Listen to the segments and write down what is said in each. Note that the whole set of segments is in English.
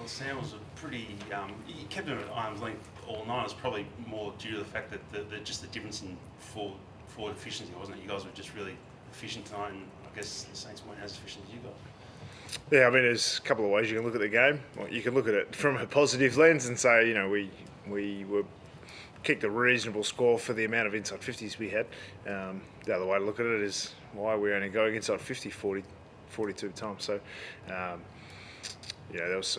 Well, Sam was a pretty. He kept him at arm's length all night. It's probably more due to the fact that just the difference in forward efficiency, wasn't it? You guys were just really efficient tonight, and I guess the Saints weren't as efficient as you guys. Yeah, I mean, there's a couple of ways you can look at the game. Well, you can look at it from a positive lens and say, we were kicked a reasonable score for the amount of inside 50s we had. The other way to look at it is why we're only going inside 50 42 times. So, there was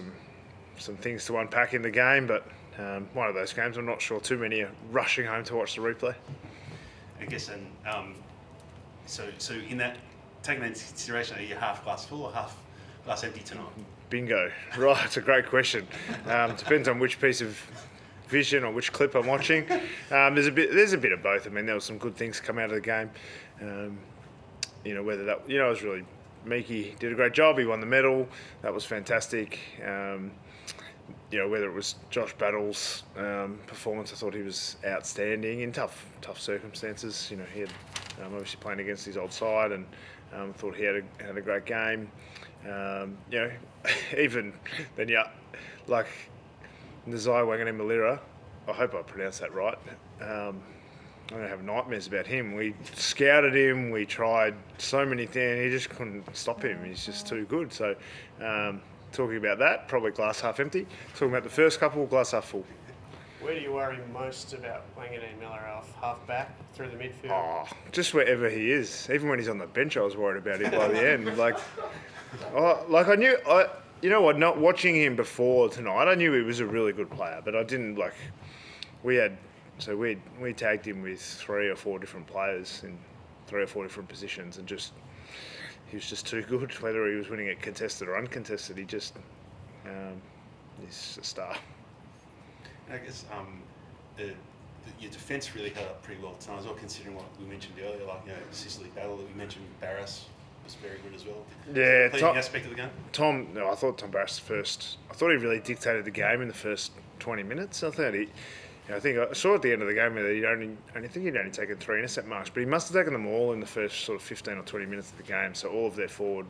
some things to unpack in the game, but one of those games I'm not sure too many are rushing home to watch the replay. I guess, and so in that, taking that into consideration, are you half glass full or half glass empty tonight? Bingo. Right, it's a great question. Depends on which piece of vision or which clip I'm watching. There's a bit of both. I mean, there were some good things come out of the game. Whether that, it was really, Meekie did a great job. He won the medal. That was fantastic. Whether it was Josh Battle's performance, I thought he was outstanding in tough circumstances. He had obviously playing against his old side, and thought he had a great game. Even then, like Nazai Wanganeen-Malira, I hope I pronounced that right. I'm going to have nightmares about him. We scouted him, we tried so many things, he just couldn't stop him. He's just too good. So, talking about that, probably glass half empty. Talking about the first couple, glass half full. Where do you worry most about Wanganeen-Miller off half back through the midfield? Oh, just wherever he is. Even when he's on the bench, I was worried about him by the end. I knew, not watching him before tonight, I knew he was a really good player, but I didn't we tagged him with 3 or 4 different players in 3 or 4 different positions, and he was just too good. Whether he was winning it contested or uncontested, he just he's a star. I guess your defence really held up pretty well tonight as well, considering what we mentioned earlier, Sicily Battle that we mentioned. Barras was very good as well. Yeah, Pleasing aspect of the game. I thought Tom Barras I thought he really dictated the game in the first 20 minutes. I think I saw at the end of the game that he'd only taken 3 intercept marks, but he must have taken them all in the first sort of 15 or 20 minutes of the game. So all of their forward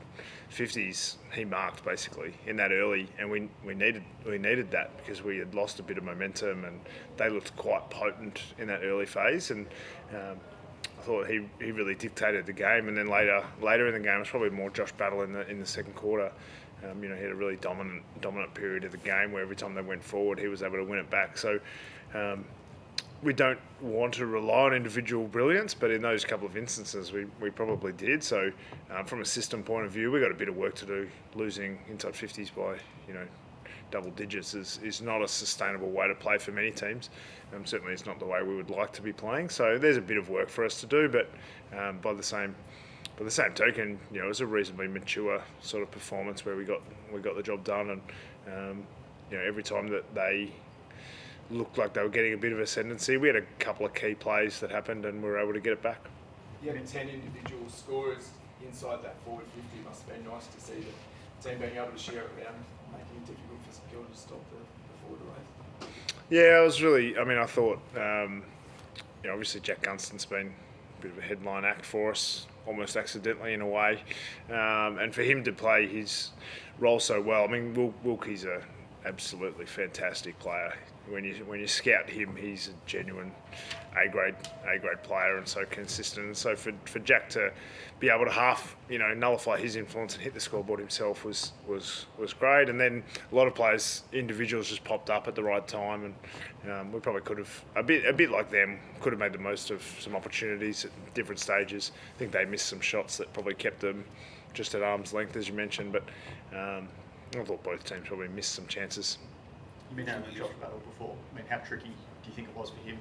50s he marked basically in that early, and we needed that because we had lost a bit of momentum, and they looked quite potent in that early phase. And I thought he really dictated the game. And then later in the game, it was probably more Josh Battle in the second quarter. He had a really dominant period of the game where every time they went forward, he was able to win it back. So we don't want to rely on individual brilliance, but in those couple of instances, we probably did. So from a system point of view, we've got a bit of work to do. Losing inside 50s by double digits is not a sustainable way to play for many teams. Certainly, it's not the way we would like to be playing. So there's a bit of work for us to do, but by the same token, it was a reasonably mature sort of performance where we got the job done, and every time that they looked like they were getting a bit of ascendancy, we had a couple of key plays that happened, and we were able to get it back. You had 10 individual scorers inside that forward 50. Must have been nice to see the team being able to share it around, making it difficult for St Kilda to stop the forward race. Yeah, I was really. I thought, obviously Jack Gunston's been a bit of a headline act for us, almost accidentally in a way, and for him to play his role so well. Wilkie's a absolutely fantastic player. When you scout him, he's a genuine A grade player, and so consistent. And so for Jack to be able to half nullify his influence and hit the scoreboard himself was great. And then a lot of players, individuals, just popped up at the right time, and we probably could have a bit like them, could have made the most of some opportunities at different stages. I think they missed some shots that probably kept them just at arm's length, as you mentioned, but I thought both teams probably missed some chances. You've been down with Josh Battle before. How tricky do you think it was for him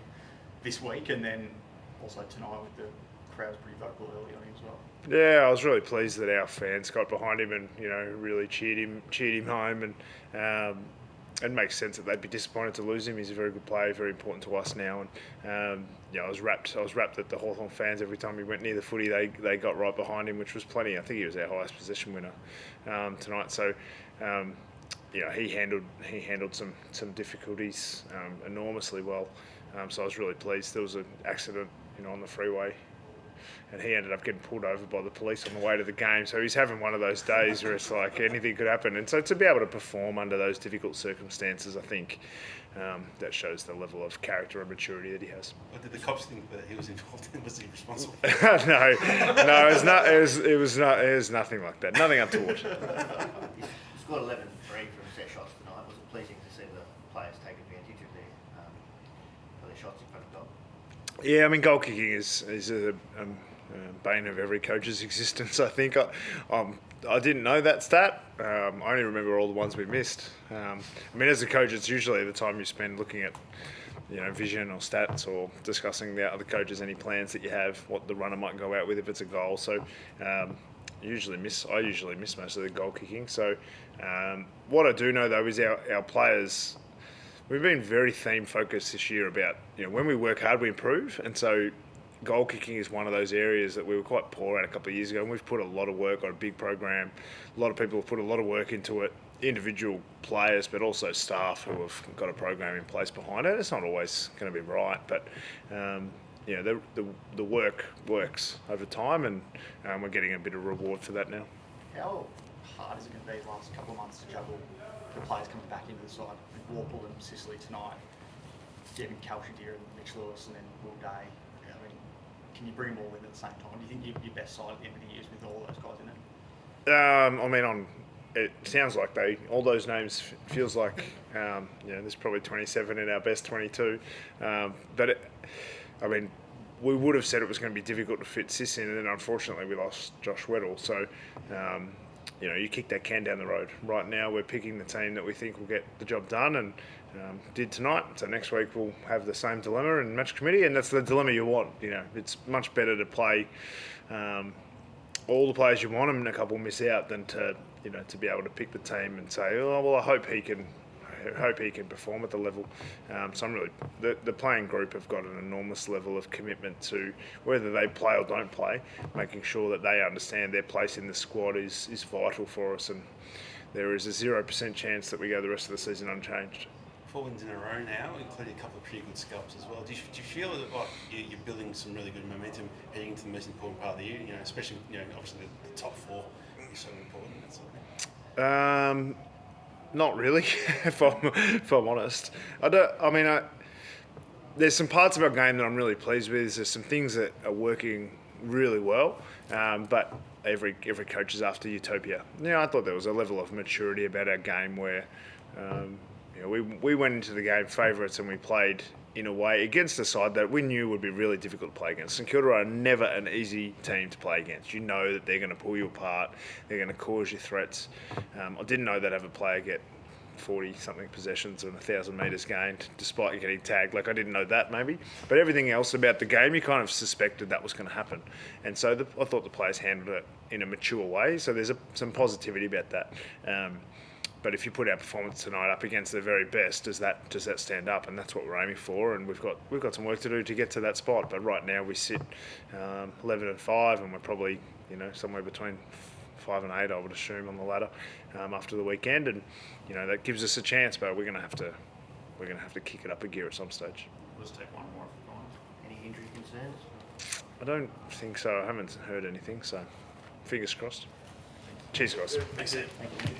this week, and then also tonight with the crowds pretty vocal early on him as well? Yeah, I was really pleased that our fans got behind him and really cheered him home, and it makes sense that they'd be disappointed to lose him. He's a very good player, very important to us now, and I was rapt that the Hawthorn fans, every time he went near the footy, they got right behind him, which was plenty. I think he was our highest possession winner tonight. So. He handled some difficulties enormously well. So I was really pleased. There was an accident, on the freeway and he ended up getting pulled over by the police on the way to the game. So he's having one of those days where it's like anything could happen. And so to be able to perform under those difficult circumstances, I think that shows the level of character and maturity that he has. But did the cops think that he was involved in? Was he responsible? No, it was not. It was nothing like that. Nothing untoward. You scored 11 3 from set shots tonight. Was it pleasing to see the players take advantage of their shots in front of goal? Yeah, I mean, goal kicking is a bane of every coach's existence. I think I didn't know that stat. I only remember all the ones we missed. I mean, as a coach, it's usually the time you spend looking at vision or stats or discussing the other coaches, any plans that you have, what the runner might go out with if it's a goal. So I usually miss most of the goal kicking. So what I do know though is our players. We've been very theme focused this year about when we work hard we improve, and so goal kicking is one of those areas that we were quite poor at a couple of years ago, and we've put a lot of work on a big program. A lot of people have put a lot of work into it, individual players, but also staff who have got a program in place behind it. It's not always going to be right, but the work works over time, and we're getting a bit of reward for that now. How hard is it going to be the last couple of months to juggle the players coming back into the side with Warple and Sicily tonight, Devin Calcidier and Mitch Lewis, and then Will Day? I mean, can you bring them all in at the same time? Do you think your best side at the end of the year is with all those guys in it? It sounds like all those names feels like there's probably 27 in our best 22, we would have said it was going to be difficult to fit Sis in, and then unfortunately we lost Josh Weddle. So you kick that can down the road. Right now we're picking the team that we think will get the job done, and did tonight. So next week we'll have the same dilemma in match committee, and that's the dilemma you want. It's much better to play all the players you want and a couple miss out than to be able to pick the team and say, oh well, I hope he can perform at the level. So I'm really the playing group have got an enormous level of commitment to whether they play or don't play, making sure that they understand their place in the squad is vital for us, and there is a 0% chance that we go the rest of the season unchanged. 4 wins in a row now, including a couple of pretty good scalps as well. Do you feel that like you're building some really good momentum heading into the most important part of the year? Especially obviously the top 4 is so important. That sort of thing. Not really, if I'm honest. There's some parts of our game that I'm really pleased with. There's some things that are working really well, but every coach is after utopia. I thought there was a level of maturity about our game where we went into the game favourites and we played in a way against a side that we knew would be really difficult to play against. St Kilda are never an easy team to play against. You know that they're going to pull you apart, they're going to cause you threats. I didn't know they'd have a player get 40-something possessions and 1,000 metres gained despite getting tagged. I didn't know that maybe. But everything else about the game, you kind of suspected that was going to happen. And so I thought the players handled it in a mature way. So there's some positivity about that. But if you put our performance tonight up against the very best, does that stand up? And that's what we're aiming for. And we've got some work to do to get to that spot. But right now we sit 11 and 5, and we're probably somewhere between 5 and 8, I would assume, on the ladder after the weekend. And that gives us a chance. But we're going to have to kick it up a gear at some stage. We'll just take one more if we want. Any injury concerns? I don't think so. I haven't heard anything. So fingers crossed. Cheers, guys. Thanks, Sam. Thank you.